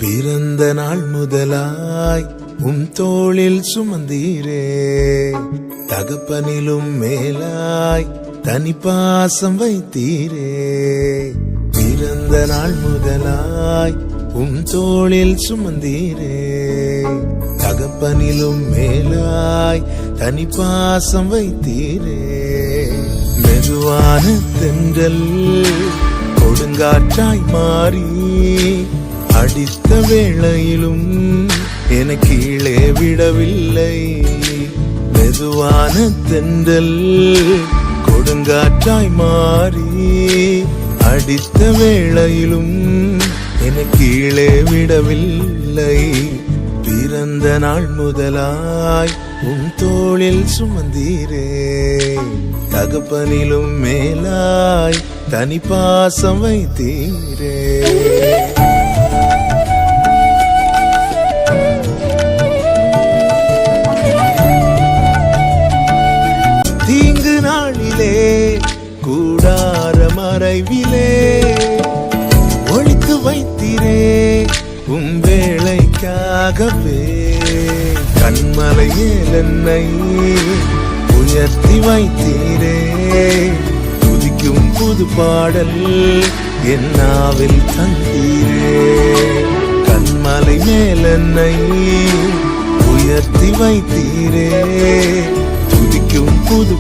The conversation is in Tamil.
பிறந்த நாள் முதலாய் தோளில் சுமந்தீரே, தகப்பனிலும் மேலாய் தனி பாசம் வைத்தீரே. பிறந்த நாள் முதலாய் தோளில் சுமந்தீரே, தகப்பனிலும் மேலாய் தனி பாசம் வைத்தீரே. மெதுவான தென்றல் கொடுங்காற்றாய் மாறி அடித்த வேளையிலும் என கீழே விடவில்லை. மெதுவான தென்றல் கொடுங்காற்றாய் மாறி அடித்த வேளையிலும் என கீழே விடவில்லை. பிறந்த நாள் முதலாய் தோளில் சுமந்தீரே, தகப்பனிலும் மேலாய் தனி பாசம் வைத்தீரே. தீங்கு நாளிலே கூடார மறைவிலே ஒழித்து வைத்தீரே, வேளைக்காகவே. கண்மலையில் என்னை உயர்த்தி வைத்தீரே, துதிக்கும் புது பாடல் என் நாவில் தந்தீரே. கண்மலை மேல் என்னை உயர்த்தி வைத்தீரே, துதிக்கும் புது